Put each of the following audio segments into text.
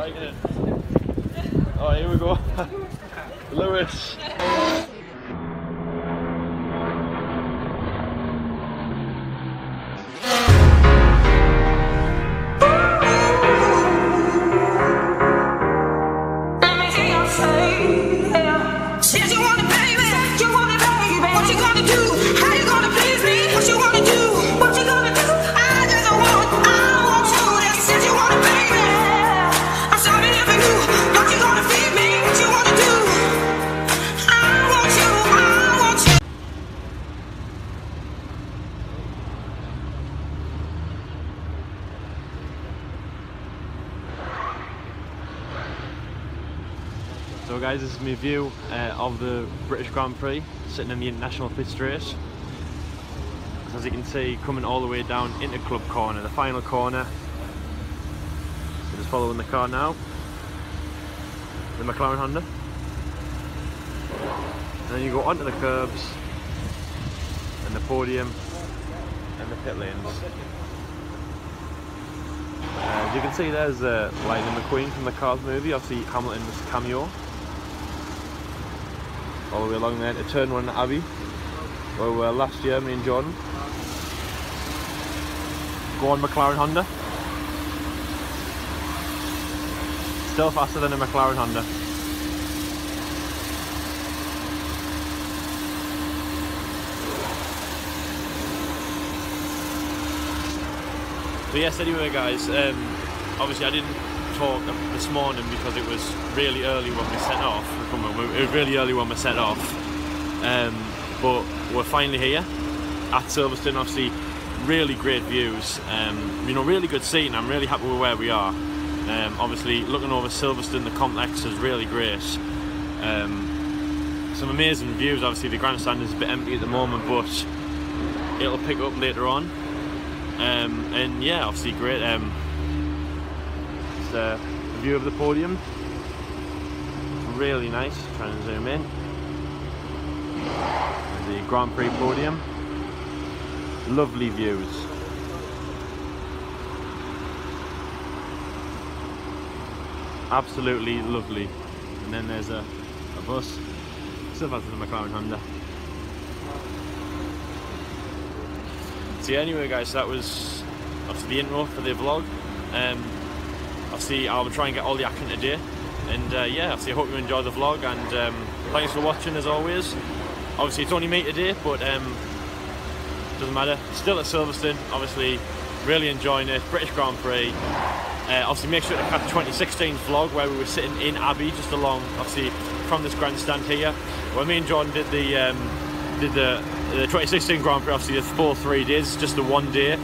Raikkonen. Oh, here we go. Lewis. So guys, this is my view of the British Grand Prix, sitting in the international pit straight. As you can see, coming all the way down into Club Corner, the final corner. So just following the car now, the McLaren Honda. And then you go onto the curbs, and the podium, and the pit lanes. As you can see, there's Lightning McQueen from the Cars movie, obviously Hamilton's cameo. All the way along there to turn 1 at Abbey, where we were last year, me and Jordan. Go on McLaren Honda. Still faster than a McLaren Honda. So yes, anyway guys, obviously I didn't talk this morning because it was really early when we set off. It was really early when we set off, but we're finally here at Silverstone. Obviously, really great views. You know, really good seating. I'm really happy with where we are. Obviously, looking over Silverstone, the complex is really great. Some amazing views. Obviously, the grandstand is a bit empty at the moment, but it'll pick up later on. And yeah, obviously great. The view of the podium, really nice. Trying to zoom in. The Grand Prix podium, lovely views. Absolutely lovely. And then there's a bus, still has the McLaren Honda. So yeah, anyway guys, so that was obviously the intro for the vlog. Obviously I'll try and get all the action today, and yeah, obviously I hope you enjoy the vlog, and thanks for watching as always. Obviously it's only me today, but doesn't matter, still at Silverstone, obviously really enjoying it, British Grand Prix. Obviously make sure to catch 2016's vlog where we were sitting in Abbey, just along obviously from this grandstand here, where me and Jordan did the 2016 Grand Prix, obviously the full 3 days, just the 1 day,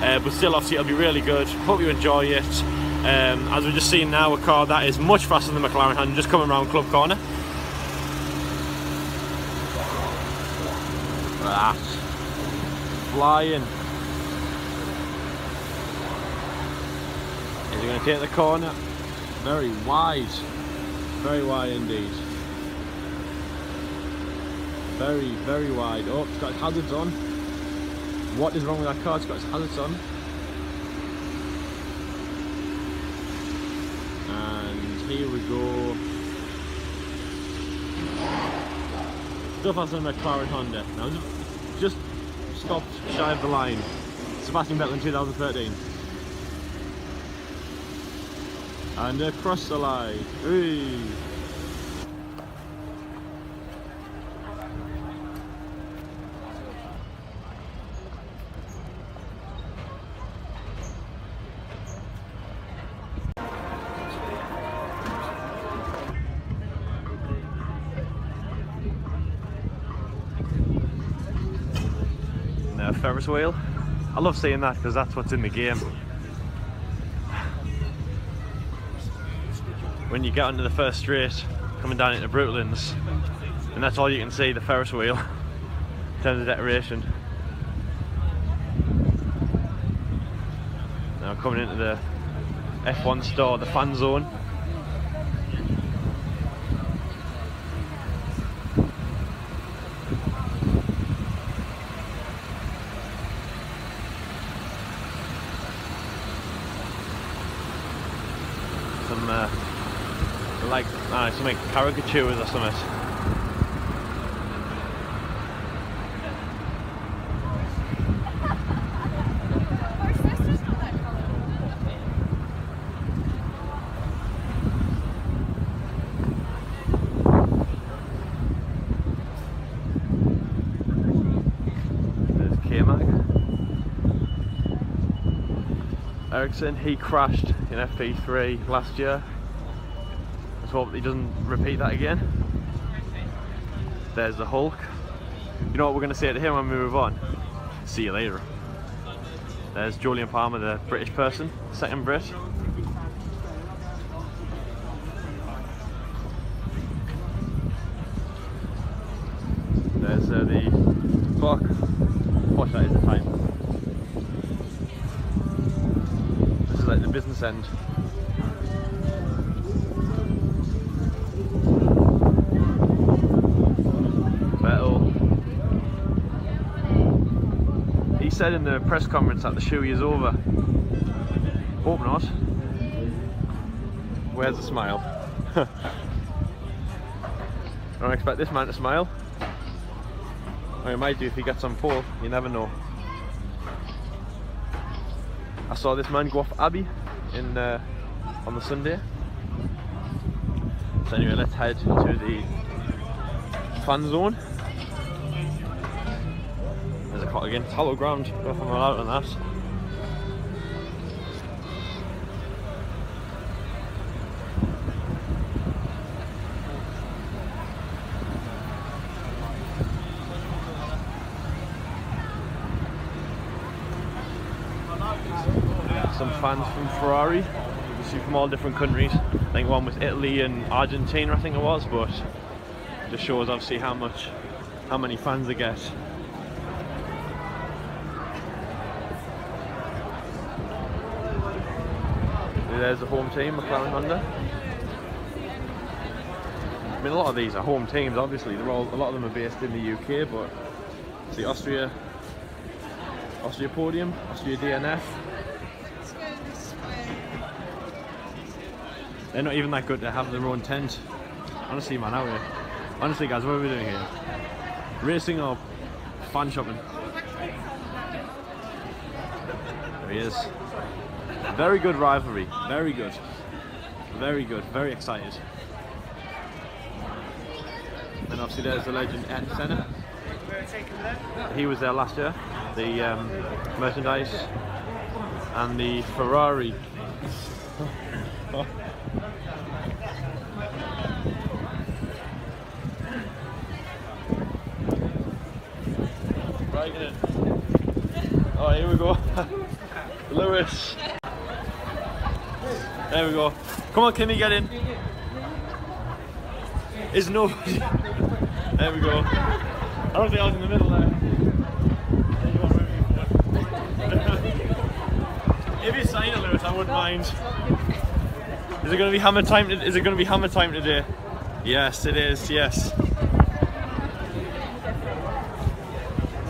but still obviously it'll be really good. Hope you enjoy it. As we've just seen now, a car that is much faster than the McLaren Honda, just coming around Club Corner. That flying. Is he going to take the corner? Very wide indeed. Very, very wide. Oh, it's got its hazards on. What is wrong with that car? It's got its hazards on. And here we go. Still faster than McLaren Honda. Now just stopped shy of the line. Sebastian Vettel in 2013. And across the line. Ooh. Ferris wheel. I love seeing that because that's what's in the game. When you get onto the first straight coming down into Brutalins, and that's all you can see, the Ferris wheel in terms of decoration. Now coming into the F1 store, the Fanzone. Some some like something caricatures or something. Ericsson, he crashed in FP3 last year. Let's hope he doesn't repeat that again. There's the Hulk. You know what we're going to say to him when we move on? See you later. There's Julian Palmer, the British person, second Brit. There's the clock. Watch, that is the time. Like the business end. Vettel. He said in the press conference that the show is over. Hope not. Where's the smile? I don't expect this man to smile. Or he might do if he gets on pole, you never know. I saw this man go off Abbey in on the Sunday. So anyway, let's head to the Fanzone. There's a clock again. It's hollow ground. Don't know if I'm allowed on that. Some fans from Ferrari, you can see from all different countries. I think one was Italy and Argentina, I think it was, but it just shows obviously how many fans they get. There's the home team, McLaren Honda. I mean, a lot of these are home teams, obviously. They're all, a lot of them are based in the UK, but see Austria podium, Austria DNF. They're not even that good to have their own tent. Honestly, man, out here. Honestly, guys, what are we doing here? Racing or fan shopping? There he is. Very good rivalry. Very good. Very good. Very excited. And obviously there's the legend Ed Senna. He was there last year. The merchandise and the Ferrari. Oh, here we go. Lewis. There we go. Come on, Kimmy, get in. Is nobody. There we go. I don't think I was in the middle there. If you sign it, Lewis, I wouldn't mind. Is it going to be hammer time? Is it going to be hammer time today? Yes, it is. Yes.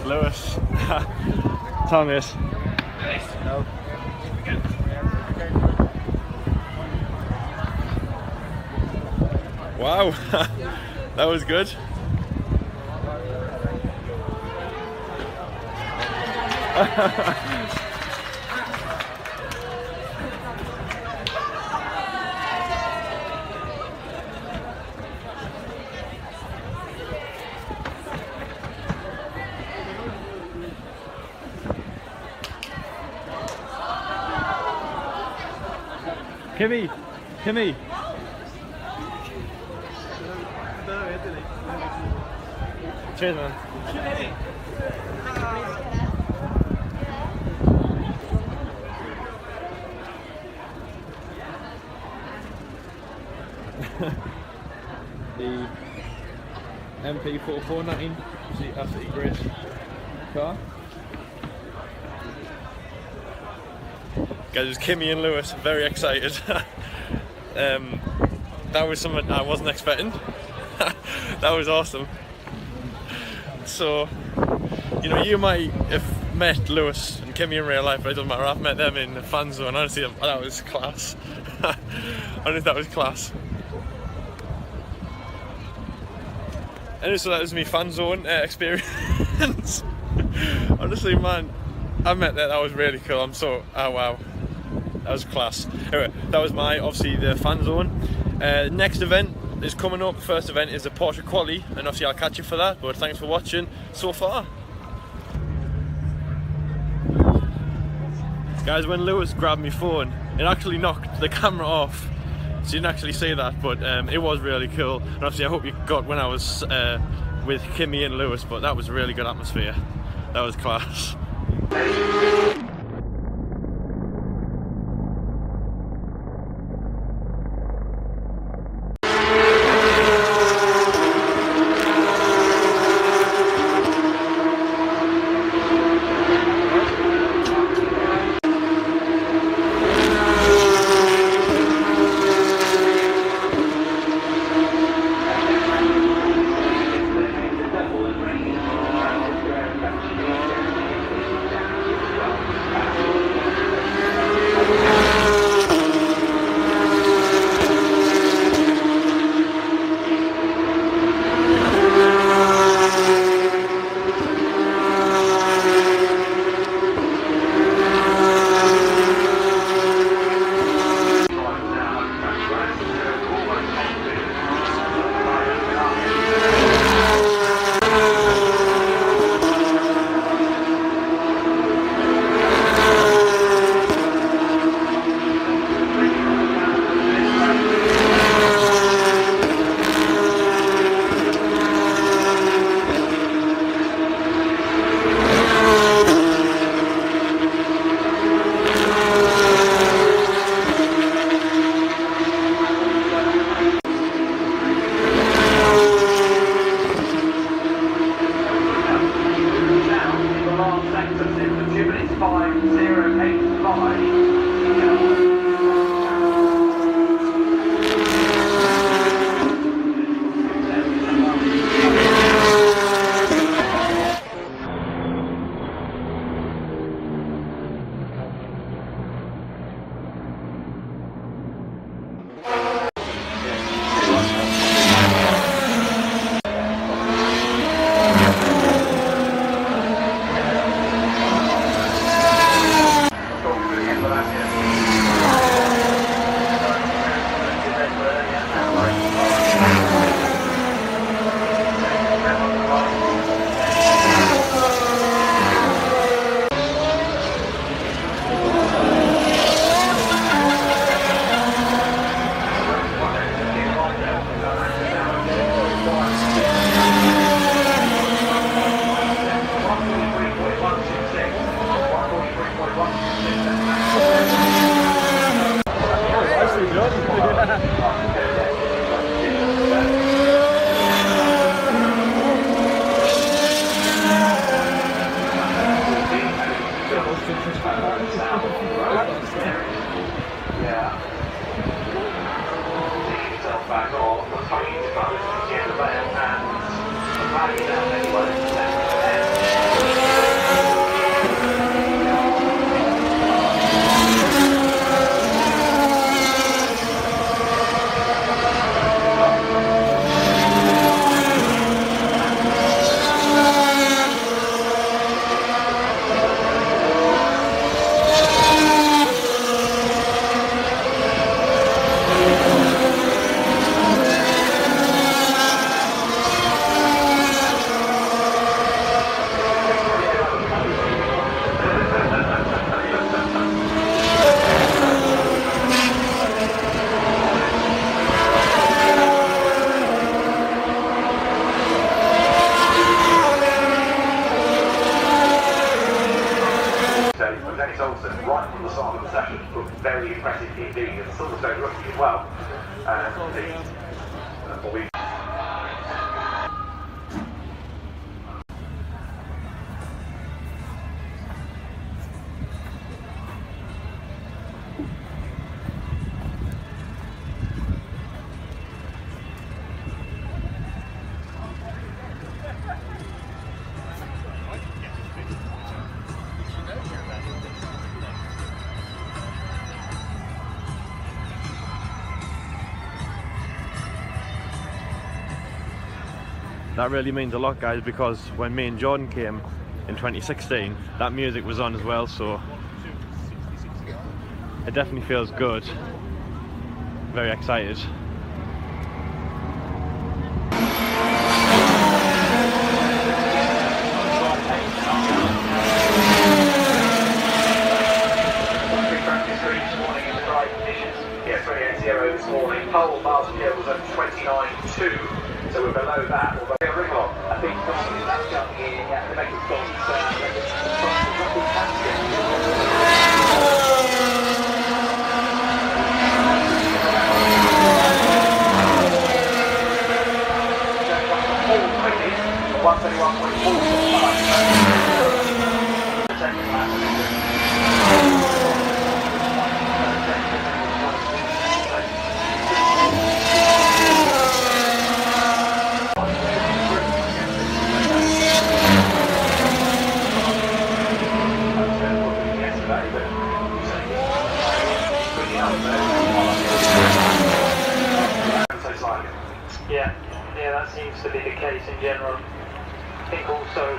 Lewis. Tell me this. No. Wow, that was good. Kimmy, Kimmy. Cheers, man. The MP4419, absolutely great car. Guys, Kimmy and Lewis, very excited. That was something I wasn't expecting. That was awesome. So, you know, you might have met Lewis and Kimi in real life, but it doesn't matter. I've met them in the Fanzone. Honestly, that was class. Honestly, that was class. Anyway, so that was my Fanzone experience. Honestly, man, I met that was really cool. I'm so, oh wow, that was class. Anyway, that was obviously the Fanzone. Next event is coming up. First event is the Porsche Quali, and obviously I'll catch you for that, but thanks for watching so far. Guys, when Lewis grabbed my phone, it actually knocked the camera off. So you didn't actually see that, but it was really cool. And obviously I hope you got when I was with Kimi and Lewis, but that was a really good atmosphere. That was class. Right from the start of the session, looked very impressive indeed, and Silverstone rookie as well. That really means a lot, guys, because when me and Jordan came in 2016, that music was on as well, so it definitely feels good. Very excited. This morning, pole last year was at 29.2, so we're below that. Although I think that's coming in at the next Yeah, that seems to be the case in general. I think also,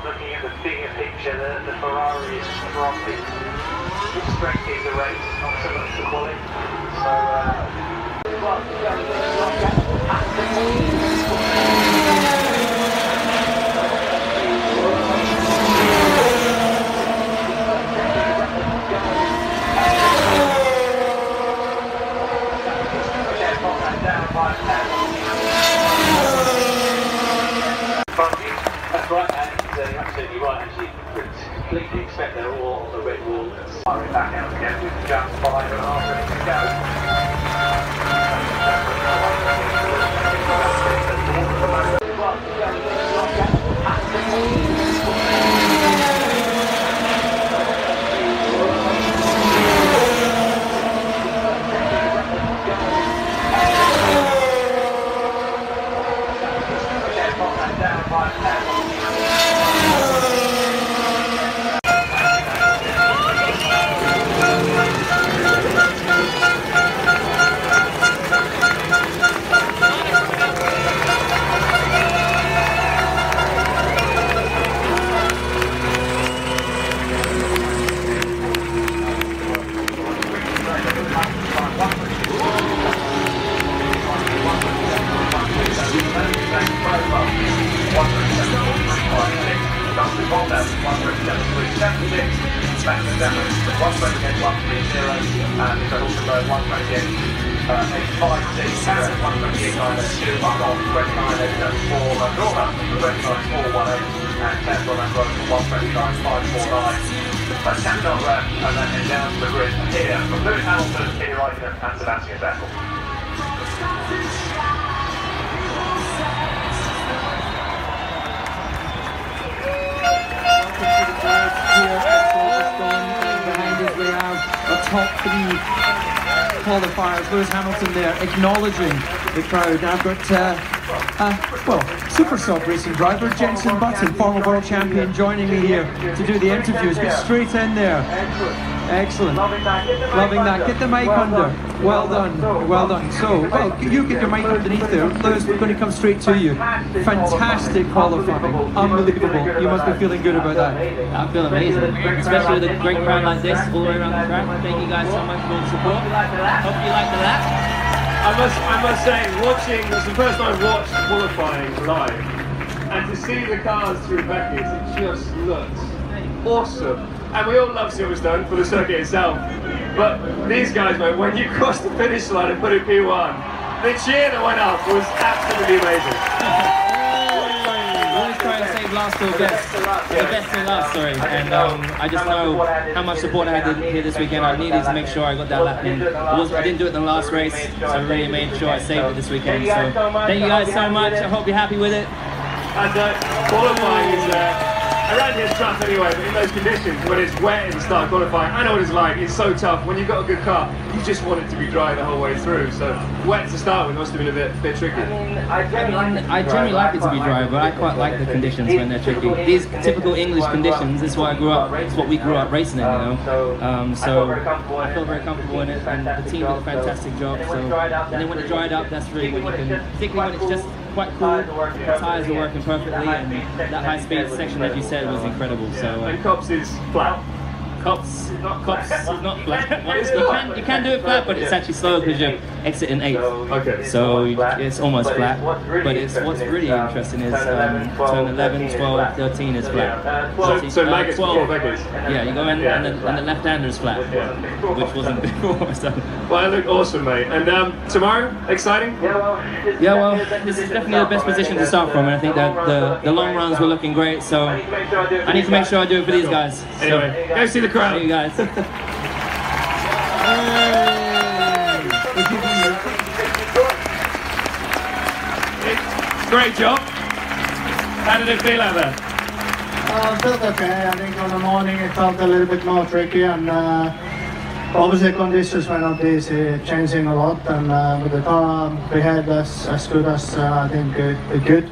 looking at the bigger picture, the Ferrari is probably the strength is the race, not so much the quality. That's right, and you're absolutely right, actually. Completely expect they're all on the red wall and firing back out again with just 5.5 minutes to go. And then head down to the grid here from Lewis Hamilton, Kimi Raikkonen and Sebastian Vettel. Behind us we have a top three qualifiers. Lewis Hamilton there acknowledging the crowd. I've got well, Super Soft racing driver Jenson Button, former world champion, joining me here to do the interviews. Get straight in there. Excellent. Loving that. Get the mic under. Well done. Well done. So, well, you get your mic underneath there. Lewis, we're going to come straight to you. Fantastic qualifying. Unbelievable. You must be feeling good about that. I feel amazing, especially with a great crowd like this all the way around the track. Thank you guys so much for the support. Hope you like the lap. I must say, it's the first time I've watched qualifying live, and to see the cars through Becky's, it just looks awesome. And we all love Silverstone for the circuit itself, but these guys, mate, when you crossed the finish line and put it P1, the cheer that went up was absolutely amazing. Always trying to save last till best. The best till last, sorry. And I just know how much support I had here this weekend. I needed to make sure I got that lap in. I didn't do it in the last race, so I really made sure I saved it this weekend. So thank you guys so much. I hope you're happy with it. And qualifying is around here it's tough anyway, but in those conditions, when it's wet at the start of qualifying, I know what it's like, it's so tough. When you've got a good car, you just want it to be dry the whole way through. So wet to start with must have been a bit tricky. I generally like it to be dry, but I quite like the conditions when they're tricky. These typical English conditions, this is what I grew up, it's what we grew up racing in, you know. So I feel very comfortable in it, and the team did a fantastic job. So, and then when it dried up, that's really when you can, particularly when it's just quite cool. The tyres were working perfectly, and that high-speed section, as you said, was incredible. So and Cops is flat. Cops is not flat. You can do it flat, but it's actually slow because you're exiting 8th. Okay. So it's almost flat. But what's really interesting is turn 11, 12, 13 is flat. So Maggot's 12 Beckers. Yeah, you go in and the left-hander is flat, which wasn't before. So. Well, it looked awesome, mate. And tomorrow, exciting? Yeah, well, this is definitely the best position to start from, and I think that the long runs were looking great. So I need to make sure I do it for these guys. Anyway, go see the crowd. See you guys. Great job. How did it feel out there? Felt okay. I think on the morning it felt a little bit more tricky, and obviously conditions were not easy, changing a lot, and with the car behaved as good as I think it could.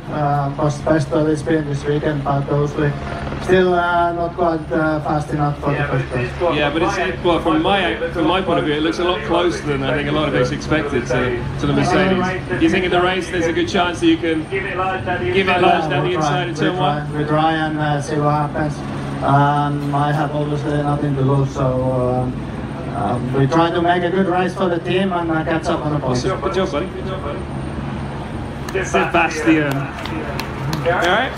Was best that it's been this weekend, but obviously still not quite fast enough for the first place. Yeah, but it's well from my point of view, it looks a lot closer than I think a lot of us expected to the Mercedes. You think in the race there's a good chance that you can give it large down the inside of turn 1? We try and see what happens. I have obviously nothing to lose, so. We try to make a good race for the team and catch up on the points. Good job, buddy. Sebastian. Alright?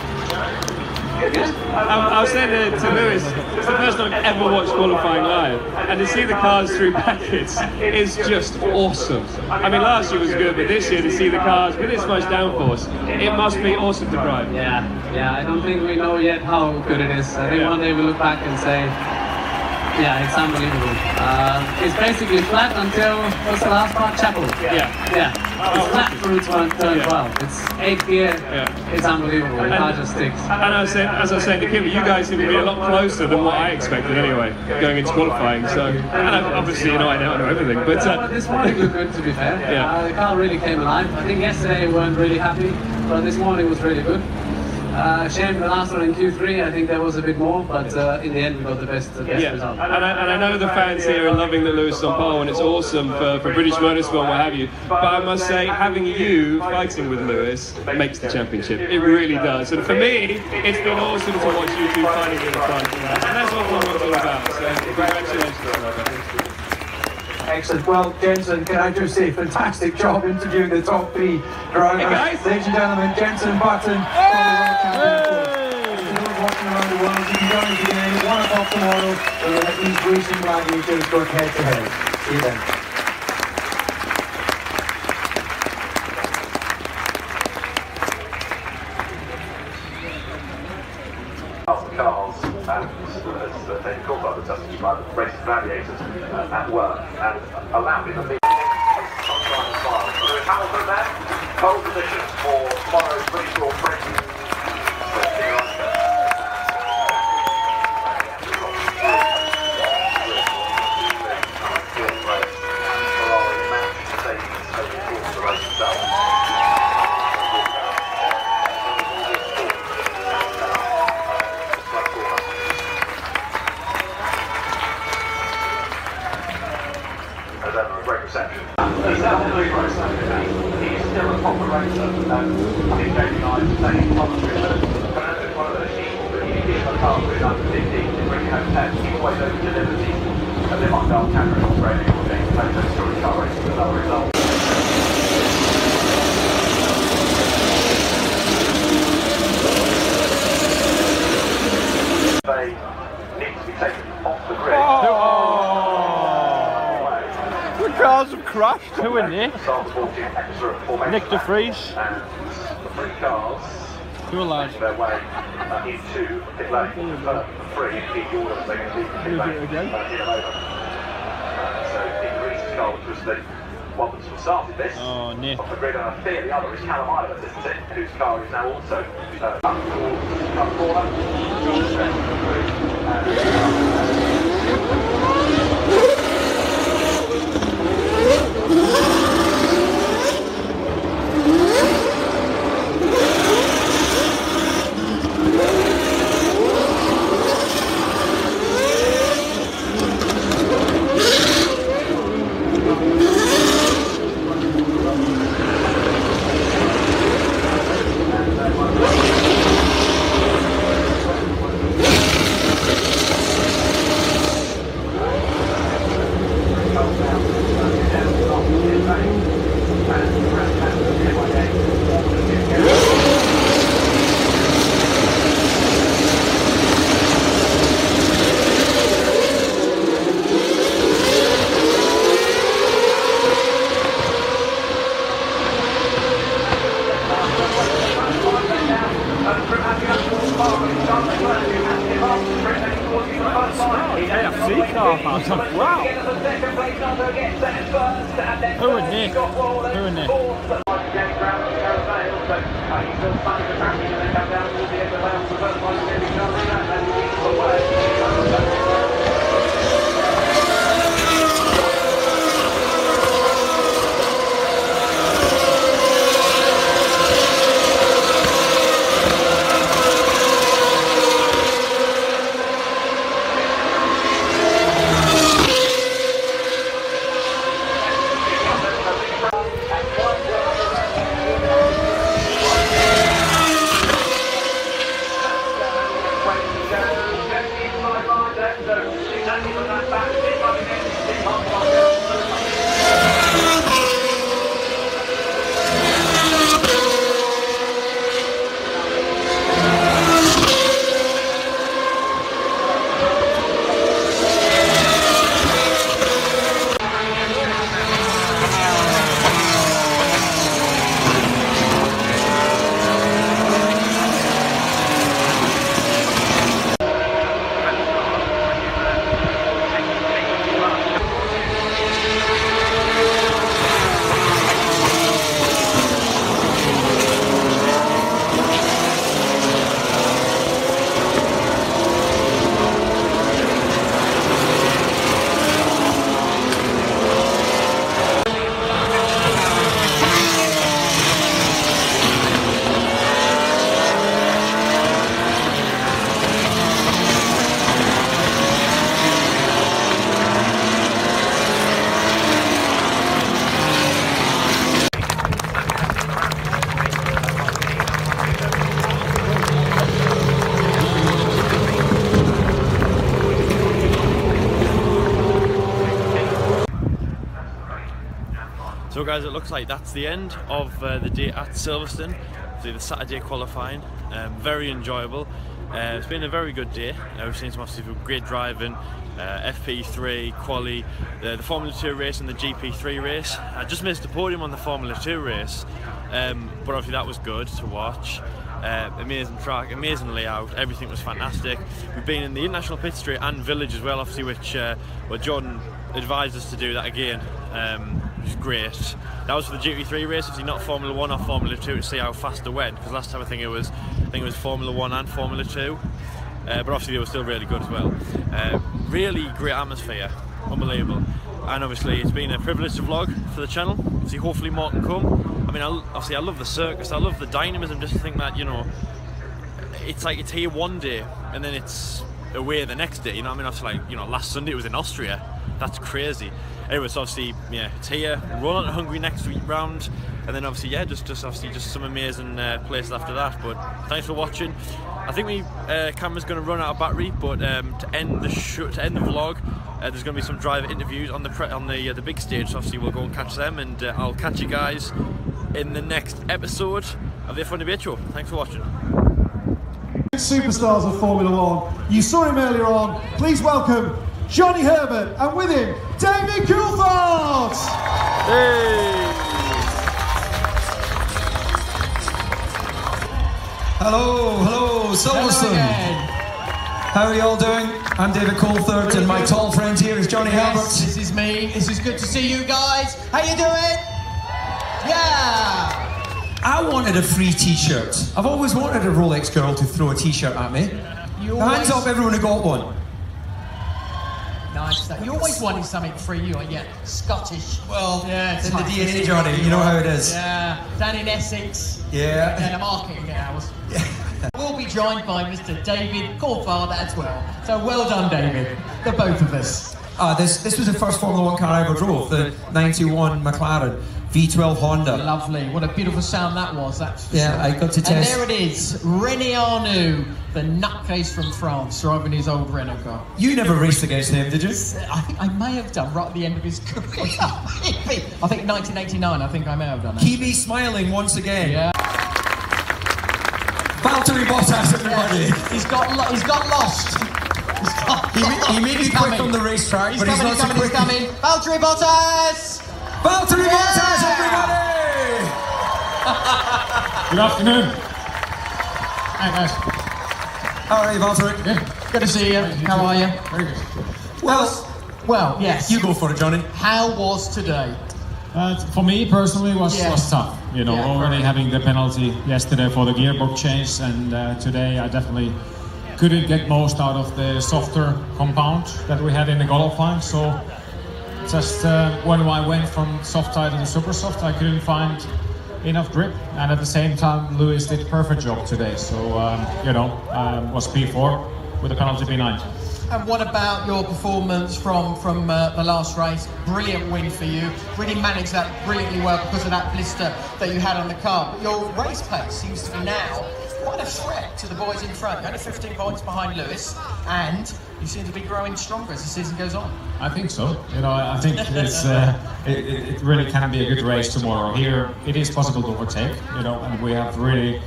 I was saying to Lewis, it's the first time I've ever watched qualifying live, and to see the cars through packets is just awesome. I mean, last year was good, but this year to see the cars with this much downforce, it must be awesome to drive. Yeah, I don't think we know yet how good it is. I think one day we'll look back and say, yeah, it's unbelievable. It's basically flat until, what's the last part? Chapel. Yeah. It's flat through turn 12. It's 8th gear. Yeah. It's unbelievable. The car just sticks. And as I was saying to Kimi, you guys seem to be a lot closer than what I expected anyway, going into qualifying. So, and obviously, I know everything. But this morning looked good, to be fair. The car really came alive. I think yesterday we weren't really happy, but this morning was really good. Shame the last one in Q3, I think there was a bit more, but in the end we got the best result. And I know the fans here are loving that Lewis is on pole, and it's awesome for British motorsport and what have you. But I must say, having you fighting with Lewis makes the championship. It really does. And for me, it's been awesome to watch you two fighting in the front. And that's what Formula's all about. So congratulations. Excellent. Well, Jensen, can I just say, fantastic job interviewing the top 3 drivers. Hey guys. Ladies and gentlemen, Jensen Button from the World Championship. Those watching around the world, you can join us again at 1 o'clock tomorrow. We'll let these racing gladiators go head to head. See you then. Cars and as they call by the Tuscany by the race gladiators at work and allowed in the lead. Lewis Hamilton there, pole position for tomorrow's British Grand Prix. He's still a proper racer. I think Jamie and I are saying probably Fernando's one of those people that you give a car with under 15 to bring home 10, he always over-delivers these. And they might go on camera in Australia or things, maybe those story car races with other results. They need to be taken off the grid. The cars have crashed. Who in there? Nick de Vries. And the 3 cars Who allowed? their way into pit lane for free in the order they're going to leave the pit lane over. So Nick de Vries' car, which was the one that started this, off the grid, and I fear the other is Callum Island, isn't it? Whose car is now also up towards the corner. Fernando gets there first, and then Who in there? got Rolex Who in there? fourth. James Brown and Caravale, so he's still spanning the track, and they come down towards the end of the lap. The first one is going to be Charlie, and he leads the way. So guys, it looks like that's the end of the day at Silverstone, so the Saturday qualifying. Very enjoyable. It's been a very good day. We've seen some obviously great driving, FP3, Quali, the Formula 2 race and the GP3 race. I just missed the podium on the Formula 2 race, but obviously that was good to watch. Amazing track, amazing layout, everything was fantastic. We've been in the International Pit Straight and Village as well, obviously, which well, Jordan advised us to do that again, which is great. That was for the GP3 race, obviously not Formula 1 or Formula 2 to see how fast it went, because last time I think it was Formula 1 and Formula 2, but obviously they were still really good as well. Really great atmosphere, unbelievable. And obviously it's been a privilege to vlog for the channel. See, hopefully more can come. I mean, obviously I love the circus, I love the dynamism, just to think that, you know, it's like it's here one day and then it's away the next day, you know what I mean? Obviously, like, you know, last Sunday it was in Austria. That's crazy. Anyway, so obviously, yeah, it's here. We're on to Hungary next week round, and then obviously, yeah, just some amazing places after that. But thanks for watching. I think camera's going to run out of battery, but to end the vlog, there's going to be some driver interviews on the big stage. So obviously, we'll go and catch them, and I'll catch you guys in the next episode of the F1 Debate Show. Thanks for watching. Superstars of Formula 1. You saw him earlier on. Please welcome Johnny Herbert, and with him, David Coulthard! Hey! Hello, Silverstone. How are you all doing? I'm David Coulthard, and my tall friend here is Johnny Herbert. This is me. This is good to see you guys. How you doing? Yeah! I wanted a free t-shirt. I've always wanted a Rolex girl to throw a t-shirt at me. Hands up everyone who got one. Nice. You always wanted something free, you are, yeah. Scottish. Well, yeah, it's in the DNA, Johnny. You know how it is. Yeah, down in Essex. Yeah. Yeah, the marketing hours. We'll be joined by Mr. David Coulthard as well. So well done, David. The both of us. This was the first Formula 1 car I ever drove, the 91 McLaren V12 Honda. Lovely. What a beautiful sound that was. That's yeah, sure. I got to test. And there it is, René Arnoux, the nutcase from France, driving his old Renault car. You never raced against him, did you? I think I may have done right at the end of his career. I think 1989. I think I may have done it. KIMI smiling once again. Yeah. Valtteri Bottas, everybody. Yeah. He's got lost. He may be quick on the racetrack, but he's not so quick. He's coming. Valtteri Bottas! Valtteri Bottas, everybody! Good afternoon. Hi guys. How are you, Valtteri? Yeah. Good to see you. How are you? Very good. Well, Well, yes. You go for it, Johnny. How was today? For me personally, was tough. You know, already having the penalty yesterday for the gearbox change, and today I definitely couldn't get most out of the softer compound that we had in the qualifying. So just when I went from soft tire to the super soft, I couldn't find enough grip, and at the same time Lewis did a perfect job today. So you know, was P4 with the penalty P9. And what about your performance from the last race? Brilliant win for you. Really managed that brilliantly well because of that blister that you had on the car. But your race pace seems to be now quite a threat to the boys in front. You're only 15 points behind Lewis, and you seem to be growing stronger as the season goes on. I think so. You know, I think it's it really can be a good race tomorrow. Here, it is possible to overtake. You know, and we have really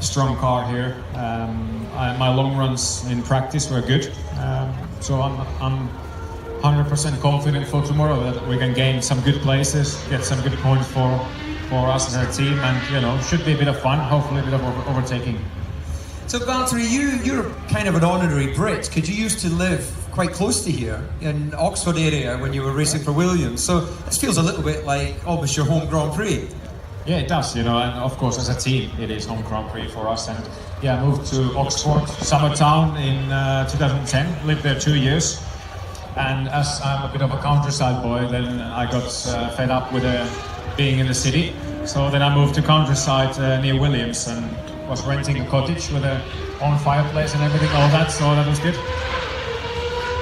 strong car here. My long runs in practice were good, so I'm 100% confident for tomorrow that we can gain some good places, get some good points for us as a team, and you know, should be a bit of fun, hopefully a bit of overtaking. So Valtteri, you're kind of an honorary Brit, because you used to live quite close to here in Oxford area when you were racing for Williams. So this feels a little bit like almost your home Grand Prix. Yeah, it does, you know, and of course as a team it is home Grand Prix for us. And yeah, I moved to Oxford, summer town in 2010, lived there 2 years. And as I'm a bit of a countryside boy, then I got fed up with being in the city. So then I moved to countryside near Williams and was renting a cottage with a own fireplace and everything, all that, so that was good.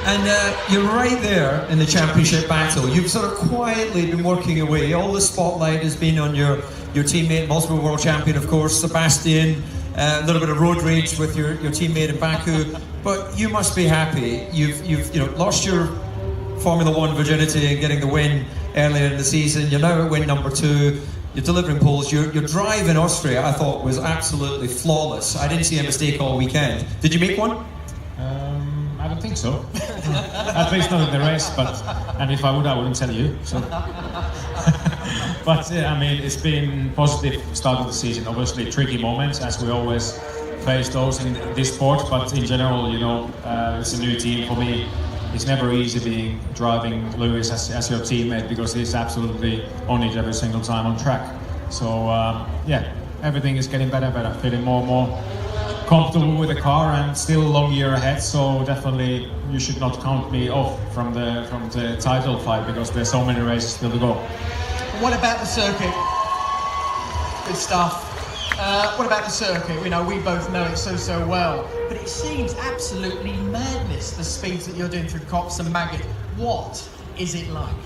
And you're right there in the championship battle. You've sort of quietly been working away. All the spotlight has been on your teammate, multiple world champion, of course, Sebastian. A little bit of road rage with your teammate in Baku. But you must be happy. You've lost your Formula One virginity and getting the win earlier in the season. You're now at win number 2. You're delivering poles. Your drive in Austria, I thought, was absolutely flawless. I didn't see a mistake all weekend. Did you make one? I don't think so. At least not in the race, and if I would, I wouldn't tell you. So. But yeah, I mean, it's been positive start of the season. Obviously, tricky moments, as we always face those in this sport. But in general, you know, it's a new team for me. It's never easy driving Lewis as your teammate, because he's absolutely on it every single time on track. So yeah, everything is getting better and better, feeling more and more comfortable with the car, and still a long year ahead. So definitely you should not count me off from the title fight, because there's so many races still to go. What about the circuit? Good stuff. What about the circuit? You know, we both know it so well, but it seems absolutely madness, the speeds that you're doing through Cops and Maggot. What is it like?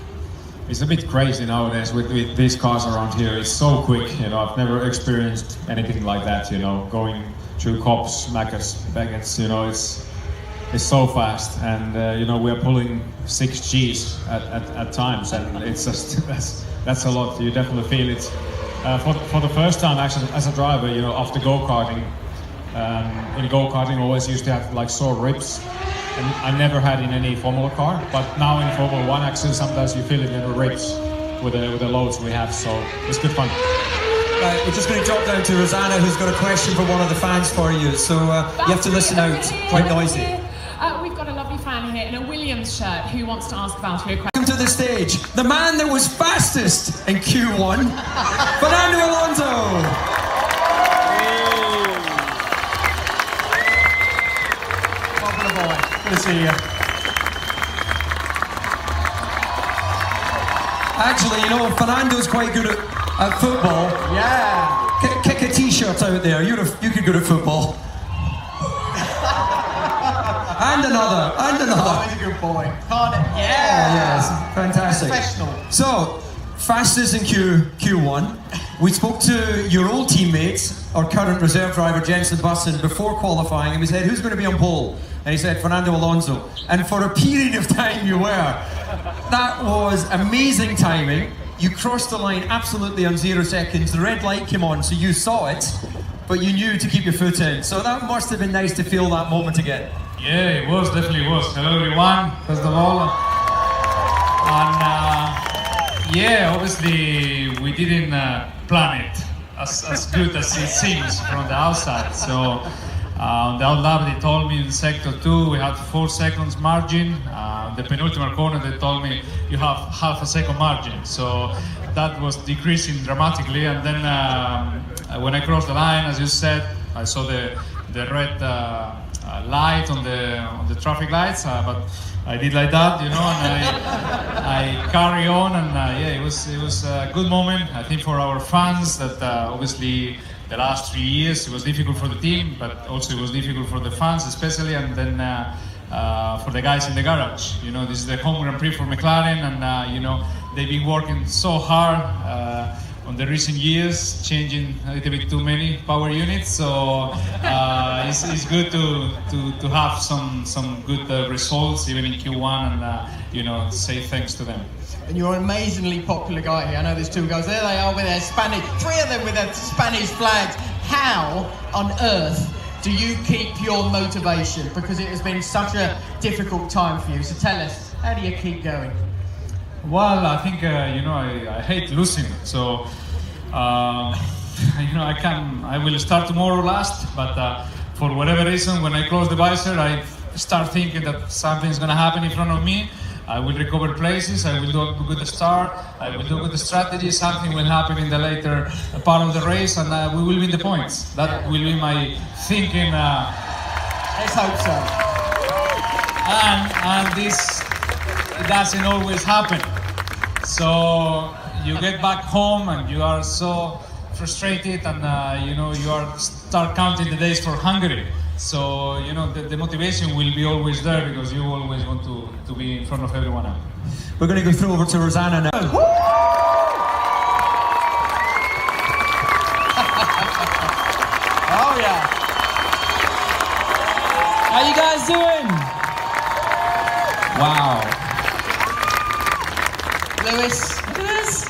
It's a bit crazy nowadays with these cars around here. It's so quick, you know. I've never experienced anything like that, you know, going through Cops, Maggots, you know, it's so fast, and you know, we are pulling 6 Gs at times, and it's just that's a lot. You definitely feel it. For the first time, actually, as a driver, you know, after go-karting, in go-karting, always used to have like sore ribs, and I never had in any Formula car. But now in Formula One, actually, sometimes you feel it in the ribs with the loads we have. So it's good fun. Right, we're just going to drop down to Rosanna, who's got a question for one of the fans for you. So you have to listen out. Quite noisy. We've got a lovely fan here in a Williams shirt who wants to ask Valtteri a question. Welcome to the stage, the man that was fastest in Q1, Fernando Alonso. Welcome aboard. Good to see you. Actually, you know, Fernando's quite good at football. Yeah. Kick a t-shirt out there. You could go to football. And another. Oh, he's a good boy. Yes, fantastic. Professional. So, fastest in Q1. We spoke to your old teammates, our current reserve driver, Jensen Button, before qualifying, and we said, who's going to be on pole? And he said, Fernando Alonso. And for a period of time, you were. That was amazing timing. You crossed the line absolutely on 0 seconds. The red light came on, so you saw it, but you knew to keep your foot in. So that must have been nice to feel that moment again. Yeah, it was, definitely was. Hello everyone, first of all. And yeah, obviously we didn't plan it as good as it seems from the outside. So the old lab, they told me in sector 2 we had 4 seconds margin. the penultimate corner, they told me you have half a second margin. So that was decreasing dramatically. And then when I crossed the line, as you said, I saw the red light on the traffic lights, but I did like that, you know, and I carry on, and yeah, it was a good moment, I think, for our fans. That obviously the last 3 years it was difficult for the team, but also it was difficult for the fans, especially, and then for the guys in the garage. You know, this is the home Grand Prix for McLaren, and you know, they've been working so hard on the recent years, changing a little bit too many power units. So it's good to have some good results even in Q1, and you know, say thanks to them. And you're an amazingly popular guy here. I know there's two guys. There they are with their Spanish, 3 of them with their Spanish flags. How on earth do you keep your motivation? Because it has been such a difficult time for you. So tell us, how do you keep going? Well, I think you know, I hate losing, so you know, I will start tomorrow last, but for whatever reason, when I close the visor, I start thinking that something's going to happen in front of me. I will recover places, I will do a good start, I will do a good strategy, something will happen in the later part of the race, and we will win the points. That will be my thinking. Let's hope so. And this doesn't always happen. So you get back home and you are so frustrated, and you know, you start counting the days for Hungary. So you know, the motivation will be always there, because you always want to be in front of everyone else. We're going to go through over to Rosanna now. Oh yeah. How you guys doing? Wow. Lewis, look at this.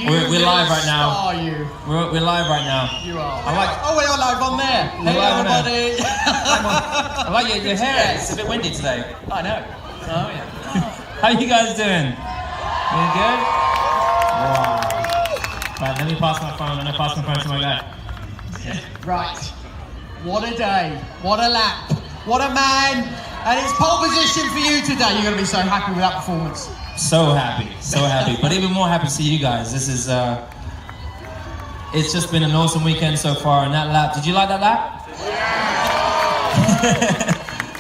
We're live right now. Are you? We're live right now. You are. I like. Oh, we are live on there. Hey everybody. I like your hair. It's a bit windy today. I know. Oh yeah. How you guys doing? You good? Wow. Right, let me pass my phone. Let me pass my phone to my guy. Right. What a day. What a lap. What a man. And it's pole position for you today. You're going to be so happy with that performance. So happy, but even more happy to see you guys. This is, it's just been an awesome weekend so far, and that lap, did you like that lap? Yeah.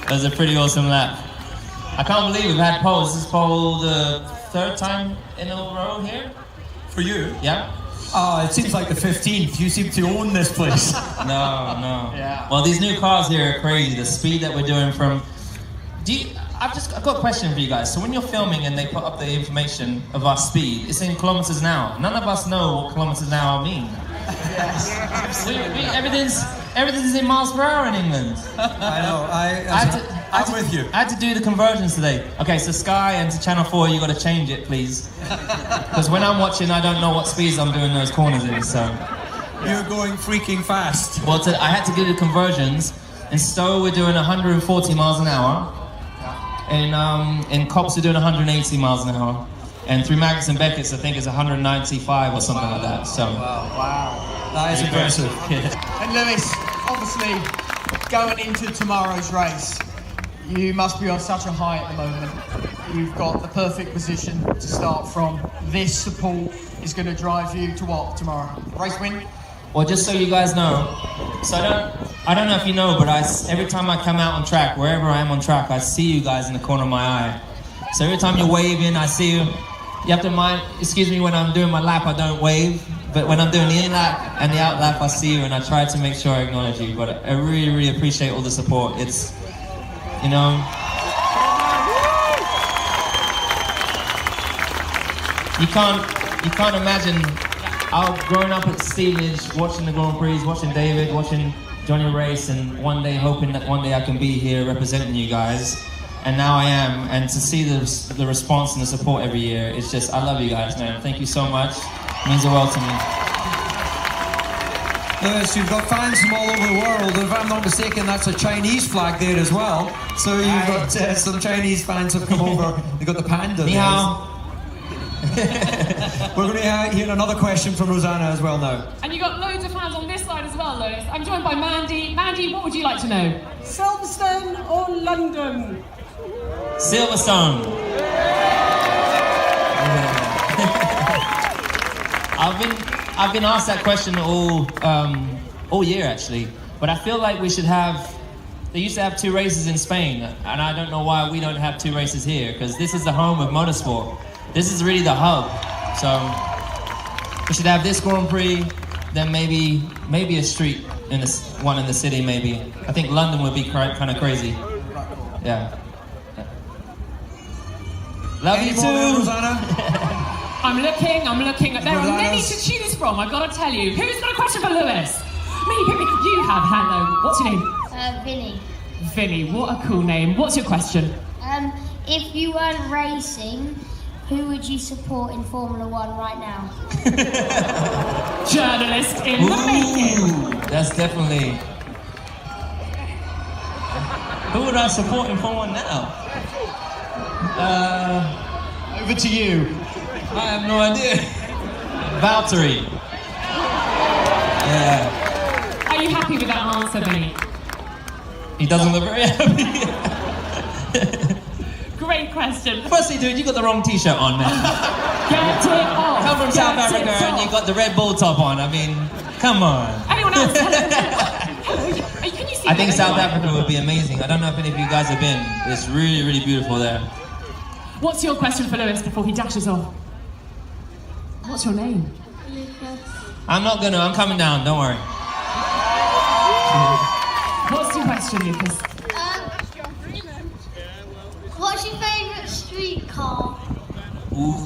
That was a pretty awesome lap. I can't believe we've had poles. This is pole the 3rd time in a row here? For you? Yeah. Oh, it seems like the 15th. You seem to own this place. No. Yeah. Well, these new cars here are crazy. The speed that we're doing from... I've got a question for you guys. So when you're filming and they put up the information of our speed, it's in kilometers an hour. None of us know what kilometers an hour mean. Yes. Everything's in miles per hour in England. I know. I'm with you. I had to do the conversions today. Okay, so Sky and to Channel 4, you got to change it, please. Because when I'm watching, I don't know what speeds I'm doing those corners in. So you're going freaking fast. Well, I had to do the conversions. In Stowe, we're doing 140 miles an hour. In Cops, we're doing 180 miles an hour. And through Magnus and Beckett's, I think it's 195 or something like that. So. Wow. That is impressive. And Lewis, obviously, going into tomorrow's race, you must be on such a high at the moment. You've got the perfect position to start from. This support is going to drive you to what tomorrow? Race win? Well, just so you guys know, so I don't know if you know, but every time I come out on track, wherever I am on track, I see you guys in the corner of my eye. So every time you're waving, I see you. You have to mind, excuse me, when I'm doing my lap, I don't wave. But when I'm doing the in lap and the out lap, I see you, and I try to make sure I acknowledge you. But I really, really appreciate all the support. It's, you know. You can't imagine. Growing up at Stevenage, watching the Grand Prix, watching David, watching Johnny race, and one day hoping that one day I can be here representing you guys. And now I am, and to see the response and the support every year, it's just, I love you guys, man. Thank you so much. It means the world to me. Lewis, you've got fans from all over the world. If I'm not mistaken, that's a Chinese flag there as well. So you've got some Chinese fans have come over. They've got the panda Ni hao. We're going to hear another question from Rosanna as well now. And you've got loads of fans on this side as well, Lewis. I'm joined by Mandy. Mandy, what would you like to know? Silverstone or London? Silverstone. I've been asked that question all year actually, but I feel like we should have. They used to have 2 races in Spain, and I don't know why we don't have 2 races here, because this is the home of motorsport. This is really the hub. So we should have this Grand Prix, then maybe a street one in the city maybe. I think London would be kind of crazy. Yeah. Love you too. I'm looking. There are many to choose from, I've got to tell you. Who's got a question for Lewis? Me. You have, hello. What's your name? Vinny. Vinny, what a cool name. What's your question? If you weren't racing, who would you support in Formula 1 right now? Journalist in the making. That's definitely... Who would I support in Formula 1 now? Over to you. I have no idea. Valtteri. Yeah. Are you happy with that answer, Vinny? He doesn't look very happy. Great question. Firstly, dude, you got the wrong t-shirt on, man. Get it off. Come from South Africa and you got the Red Bull top on. I mean, come on. Anyone else? Can you see I think South Africa would be amazing. I don't know if any of you guys have been. It's really, really beautiful there. What's your question for Lewis before he dashes off? What's your name? Lucas. I'm coming down, don't worry. What's your question, Lucas? What's your favourite street car? Ooh.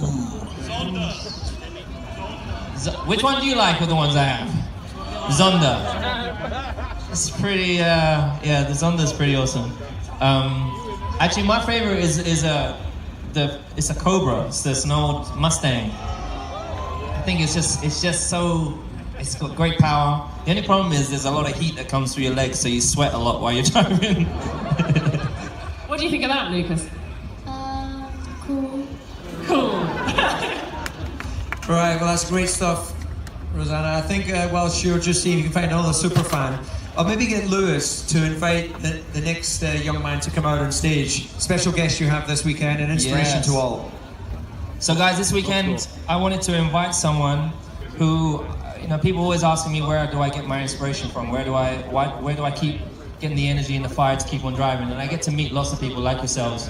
Which one do you like of the ones I have? Zonda. It's pretty, the Zonda's pretty awesome. Actually, my favorite is it's a Cobra. It's an old Mustang. I think it's just so, it's got great power. The only problem is there's a lot of heat that comes through your legs, so you sweat a lot while you're driving. What do you think of that, Lucas? Cool. Cool. Right, well that's great stuff, Rosanna. I think whilst you're just seeing if you can find another superfan, I'll maybe get Lewis to invite the next young man to come out on stage. Special guest you have this weekend, an inspiration to all. So guys, this weekend I wanted to invite someone who, people always asking me where do I get my inspiration from? Where do I keep getting the energy and the fire to keep on driving? And I get to meet lots of people like yourselves,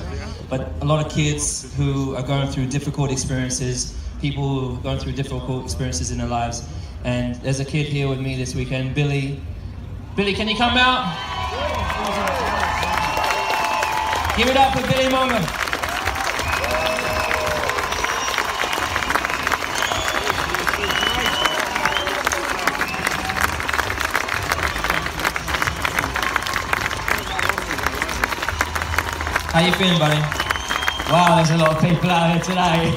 but a lot of kids who are going through difficult experiences, people who are going through difficult experiences in their lives. And there's a kid here with me this weekend, Billy. Billy, can you come out? Give it up for Billy Monger. How you feeling, buddy? Wow, there's a lot of people out here today.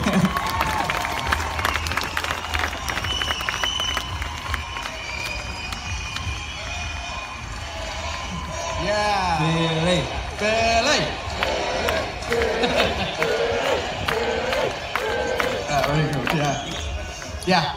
Yeah. Billy. Really good, yeah.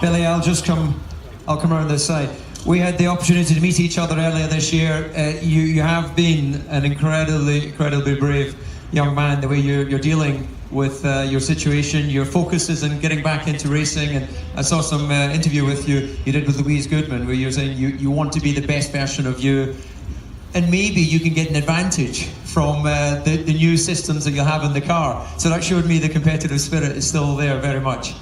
Billy, I'll come around this side. We had the opportunity to meet each other earlier this year. You have been an incredibly brave young man, the way you're dealing with your situation. Your focus is on getting back into racing, and I saw some interview with you did with Louise Goodman, where you're saying you want to be the best version of you, and maybe you can get an advantage from the new systems that you'll have in the car. So that showed me the competitive spirit is still there very much.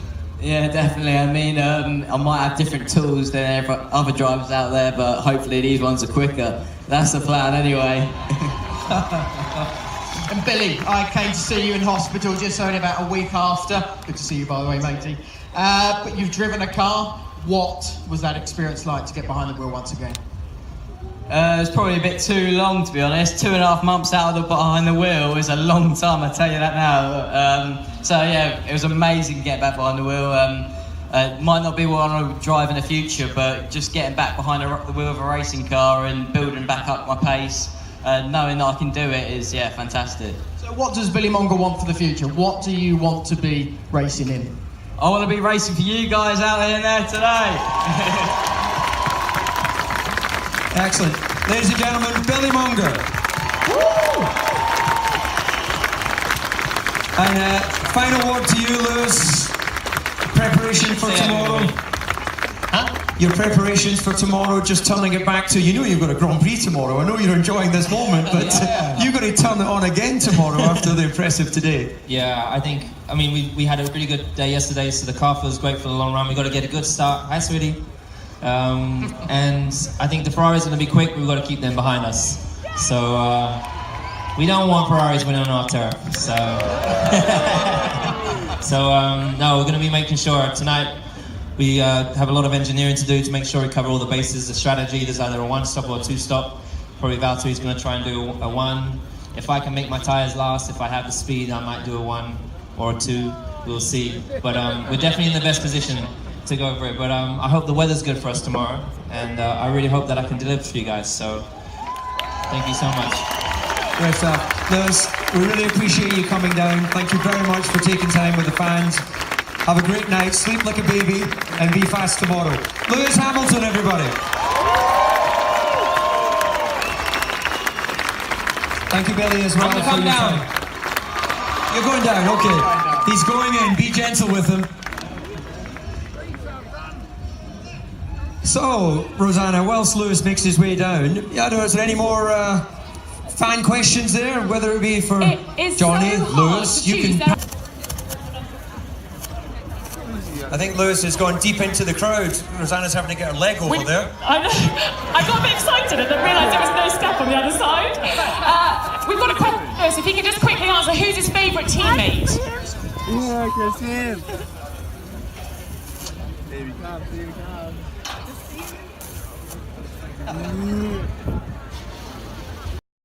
Yeah, definitely. I mean, I might have different tools than other drivers out there, but hopefully these ones are quicker. That's the plan anyway. And Billy, I came to see you in hospital just only about a week after. Good to see you, by the way, matey. But you've driven a car. What was that experience like to get behind the wheel once again? It was probably a bit too long, to be honest. 2.5 months out of behind the wheel is a long time, I tell you that now. So yeah, it was amazing to get back behind the wheel. Might not be what I want to drive in the future, but just getting back behind the wheel of a racing car and building back up my pace, knowing that I can do it is, fantastic. So what does Billy Monger want for the future? What do you want to be racing in? I want to be racing for you guys out there today. Excellent. Ladies and gentlemen, Billy Monger. Woo! And final word to you, Lewis. Preparation for tomorrow. Your preparations for tomorrow, just turning it back to, you know you've got a Grand Prix tomorrow. I know you're enjoying this moment, but you've got to turn it on again tomorrow after the impressive today. Yeah, I mean, we had a really good day yesterday, so the car feels great for the long run. We've got to get a good start. Hi, sweetie. And I think the Ferrari's going to be quick, but we've got to keep them behind us. So we don't want Ferraris winning on our turf. No, we're going to be making sure tonight. We have a lot of engineering to do to make sure we cover all the bases. The strategy, there's either a one-stop or a two-stop. Probably Valtteri's going to try and do a one. If I can make my tyres last, if I have the speed, I might do a one or a two. We'll see. But we're definitely in the best position to go for it. But I hope the weather's good for us tomorrow. And I really hope that I can deliver for you guys. So thank you so much. Great stuff. Lewis, we really appreciate you coming down. Thank you very much for taking time with the fans. Have a great night, sleep like a baby, and be fast tomorrow. Lewis Hamilton, everybody. Thank you, Billy, as well. I'm gonna come down. You're going down, okay. He's going in, be gentle with him. So, Rosanna, whilst Lewis makes his way down, is there any more fan questions there? Whether it be for Johnny, Lewis, you can... I think Lewis has gone deep into the crowd. Rosanna's having to get her leg over there. I know. I got a bit excited and then realised there was no step on the other side. We've got a question first. If he can just quickly answer, who's his favourite teammate? Yeah, I can see him. Baby, come, baby, come.